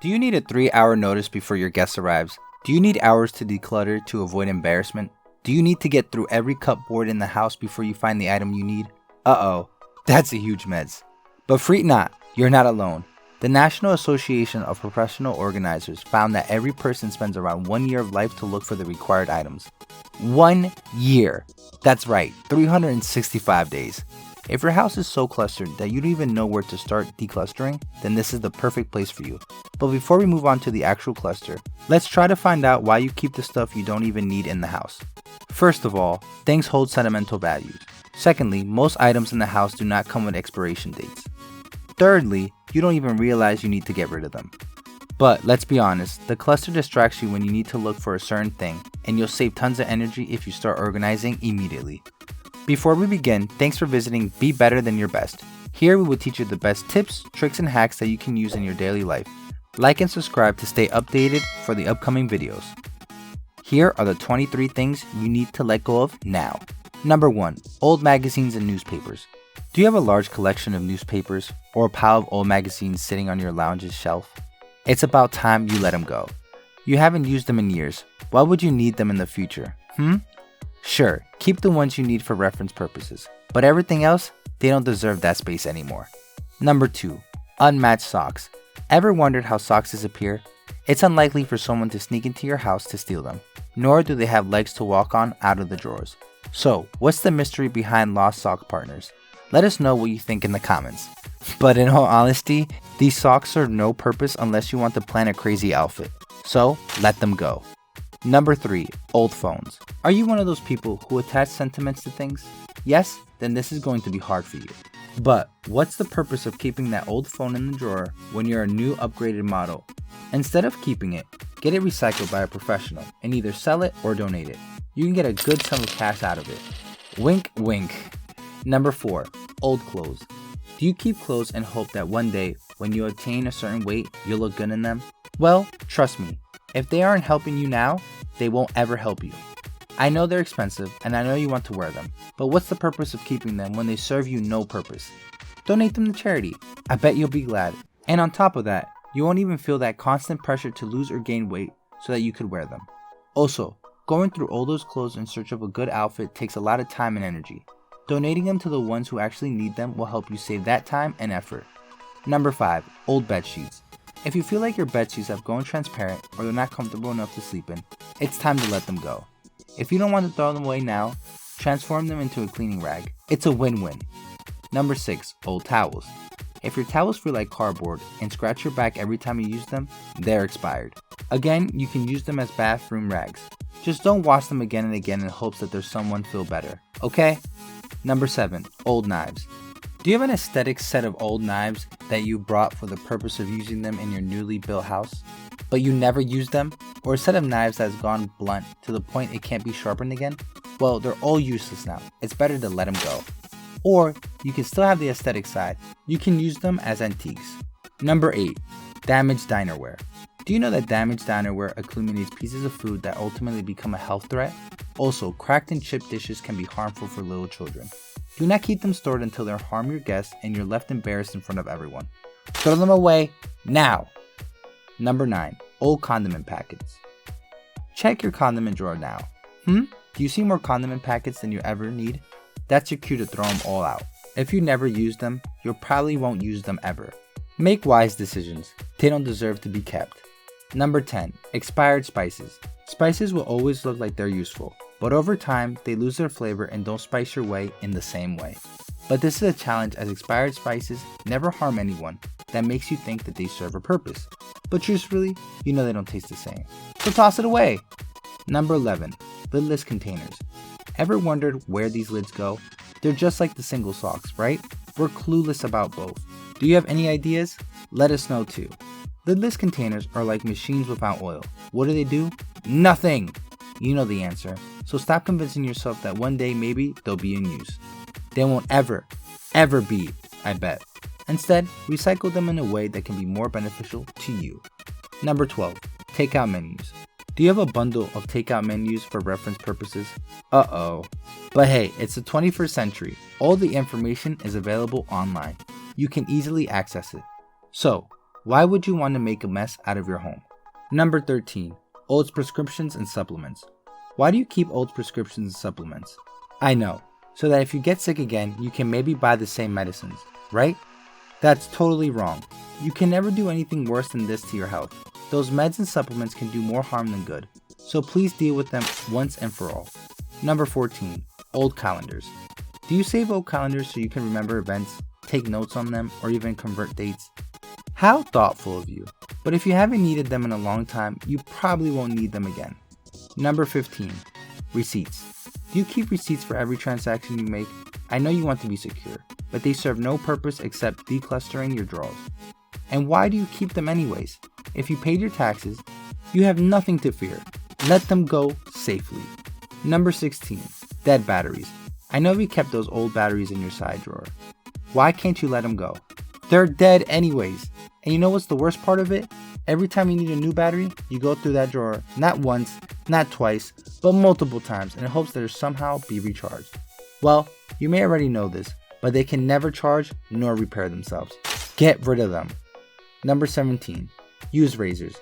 Do you need a 3-hour notice before your guest arrives? Do you need hours to declutter to avoid embarrassment? Do you need to get through every cupboard in the house before you find the item you need? Uh-oh, that's a huge mess. But freak not, you're not alone. The National Association of Professional Organizers found that every person spends around 1 year of life to look for the required items. 1 year! That's right, 365 days. If your house is so clustered that you don't even know where to start declustering, then this is the perfect place for you. But before we move on to the actual cluster, let's try to find out why you keep the stuff you don't even need in the house. First of all, things hold sentimental values. Secondly, most items in the house do not come with expiration dates. Thirdly, you don't even realize you need to get rid of them. But let's be honest, the cluster distracts you when you need to look for a certain thing, and you'll save tons of energy if you start organizing immediately. Before we begin, thanks for visiting Be Better Than Your Best. Here we will teach you the best tips, tricks, and hacks that you can use in your daily life. Like and subscribe to stay updated for the upcoming videos. Here are the 23 things you need to let go of now. Number 1. Old magazines and newspapers. Do you have a large collection of newspapers or a pile of old magazines sitting on your lounge's shelf? It's about time you let them go. You haven't used them in years. Why would you need them in the future? Sure, keep the ones you need for reference purposes, but everything else, they don't deserve that space anymore. Number 2. Unmatched socks. Ever wondered how socks disappear? It's unlikely for someone to sneak into your house to steal them, nor do they have legs to walk on out of the drawers. So, what's the mystery behind lost sock partners? Let us know what you think in the comments. But in all honesty, these socks serve no purpose unless you want to plan a crazy outfit. So, let them go. Number 3. Old phones. Are you one of those people who attach sentiments to things? Yes? Then this is going to be hard for you. But what's the purpose of keeping that old phone in the drawer when you're a new upgraded model? Instead of keeping it, get it recycled by a professional and either sell it or donate it. You can get a good sum of cash out of it. Wink, wink. Number 4. Old clothes. Do you keep clothes and hope that one day, when you attain a certain weight, you'll look good in them? Well, trust me, if they aren't helping you now, they won't ever help you. I know they're expensive and I know you want to wear them, but what's the purpose of keeping them when they serve you no purpose? Donate them to charity. I bet you'll be glad. And on top of that, you won't even feel that constant pressure to lose or gain weight so that you could wear them. Also, going through all those clothes in search of a good outfit takes a lot of time and energy. Donating them to the ones who actually need them will help you save that time and effort. Number 5. Old bed sheets. If you feel like your bed sheets have gone transparent or they're not comfortable enough to sleep in, it's time to let them go. If you don't want to throw them away now, transform them into a cleaning rag. It's a win-win. Number 6. Old towels. If your towels feel like cardboard and scratch your back every time you use them, they're expired. Again, you can use them as bathroom rags. Just don't wash them again and again in hopes that there's someone feel better, okay? Number 7. Old knives. Do you have an aesthetic set of old knives that you brought for the purpose of using them in your newly built house, but you never used them? Or a set of knives that has gone blunt to the point it can't be sharpened again? Well, they're all useless now. It's better to let them go. Or you can still have the aesthetic side. You can use them as antiques. Number 8. Damaged dinerware. Do you know that damaged dinerware accumulates pieces of food that ultimately become a health threat? Also, cracked and chipped dishes can be harmful for little children. Do not keep them stored until they harm your guests and you're left embarrassed in front of everyone. Throw them away now! Number 9. Old condiment packets. Check your condiment drawer now. Do you see more condiment packets than you ever need? That's your cue to throw them all out. If you never use them, you probably won't use them ever. Make wise decisions. They don't deserve to be kept. Number 10. Expired spices. Spices will always look like they're useful, but over time, they lose their flavor and don't spice your way in the same way. But this is a challenge as expired spices never harm anyone. That makes you think that they serve a purpose. But truthfully, you know they don't taste the same. So toss it away! Number 11. Lidless containers. Ever wondered where these lids go? They're just like the single socks, right? We're clueless about both. Do you have any ideas? Let us know too. Lidless containers are like machines without oil. What do? Nothing! You know the answer. So stop convincing yourself that one day maybe they'll be in use. They won't ever be, I bet. Instead, recycle them in a way that can be more beneficial to you. Number 12. Takeout menus. Do you have a bundle of takeout menus for reference purposes? Uh-oh. But hey, it's the 21st century. All the information is available online. You can easily access it. So, Why would you want to make a mess out of your home? Number 13. Old prescriptions and supplements. Why do you keep old prescriptions and supplements? I know, so that if you get sick again, you can maybe buy the same medicines, right? That's totally wrong. You can never do anything worse than this to your health. Those meds and supplements can do more harm than good, so please deal with them once and for all. Number 14. Old calendars. Do you save old calendars so you can remember events, take notes on them, or even convert dates? How thoughtful of you. But if you haven't needed them in a long time, you probably won't need them again. Number 15. Receipts. Do you keep receipts for every transaction you make? I know you want to be secure, but they serve no purpose except declustering your drawers. And why do you keep them anyways? If you paid your taxes, you have nothing to fear. Let them go safely. Number 16. Dead batteries. I know you kept those old batteries in your side drawer. Why can't you let them go? They're dead anyways. And you know what's the worst part of it? Every time you need a new battery, you go through that drawer, not once, not twice, but multiple times in hopes that it'll somehow be recharged. Well, you may already know this, but they can never charge nor repair themselves. Get rid of them. Number 17. Use razors.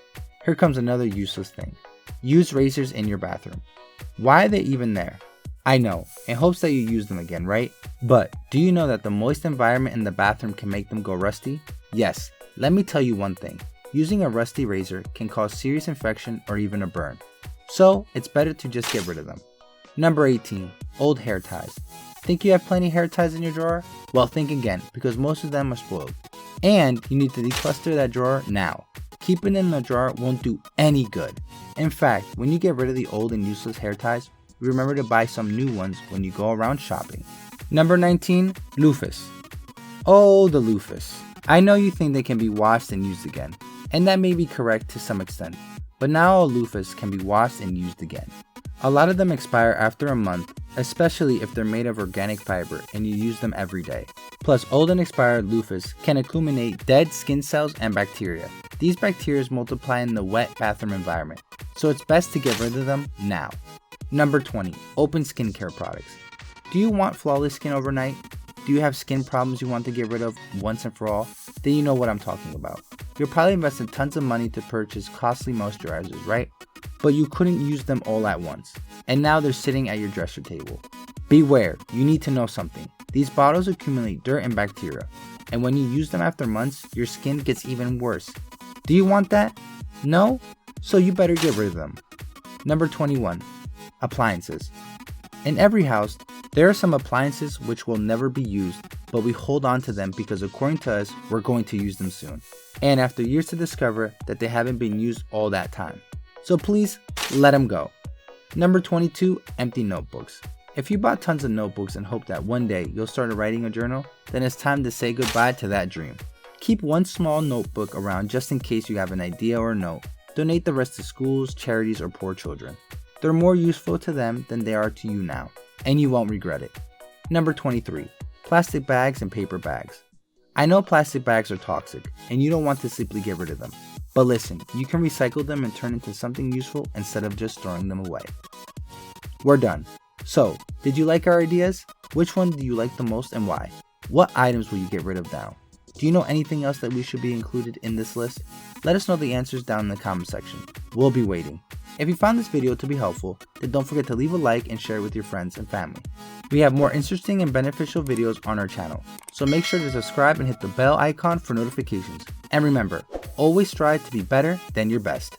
Here comes another useless thing. Use razors in your bathroom. Why are they even there? I know, in hopes that you use them again, right? But do you know that the moist environment in the bathroom can make them go rusty? Yes, let me tell you one thing. Using a rusty razor can cause serious infection or even a burn. So it's better to just get rid of them. Number 18. Old hair ties. Think you have plenty of hair ties in your drawer? Well, think again, because most of them are spoiled. And you need to decluster that drawer now. Keeping it in the drawer won't do any good. In fact, when you get rid of the old and useless hair ties, remember to buy some new ones when you go around shopping. Number 19. Loofahs. Oh, the loofahs. I know you think they can be washed and used again, and that may be correct to some extent, but not all loofahs can be washed and used again. A lot of them expire after a month, especially if they're made of organic fiber and you use them every day. Plus, old and expired loofahs can accumulate dead skin cells and bacteria. These bacteria multiply in the wet bathroom environment, so it's best to get rid of them now. Number 20. Open skincare products. Do you want flawless skin overnight? Do you have skin problems you want to get rid of once and for all? Then you know what I'm talking about. You're probably investing tons of money to purchase costly moisturizers, right? But you couldn't use them all at once, and now they're sitting at your dresser table. Beware, you need to know something. These bottles accumulate dirt and bacteria, and when you use them after months, your skin gets even worse. Do you want that? No? So you better get rid of them. Number 21. Appliances. In every house, there are some appliances which will never be used, but we hold on to them because according to us, we're going to use them soon. And after years to discover that they haven't been used all that time. So please, let them go. Number 22. Empty notebooks. If you bought tons of notebooks and hope that one day you'll start writing a journal, then it's time to say goodbye to that dream. Keep one small notebook around just in case you have an idea or a note. Donate the rest to schools, charities, or poor children. They're more useful to them than they are to you now, and you won't regret it. Number 23. Plastic bags and paper bags. I know plastic bags are toxic, and you don't want to simply get rid of them. But listen, you can recycle them and turn into something useful instead of just throwing them away. We're done. So, did you like our ideas? Which one do you like the most and why? What items will you get rid of now? Do you know anything else that we should be included in this list? Let us know the answers down in the comment section. We'll be waiting. If you found this video to be helpful, then don't forget to leave a like and share it with your friends and family. We have more interesting and beneficial videos on our channel, so make sure to subscribe and hit the bell icon for notifications. And remember, always strive to be better than your best.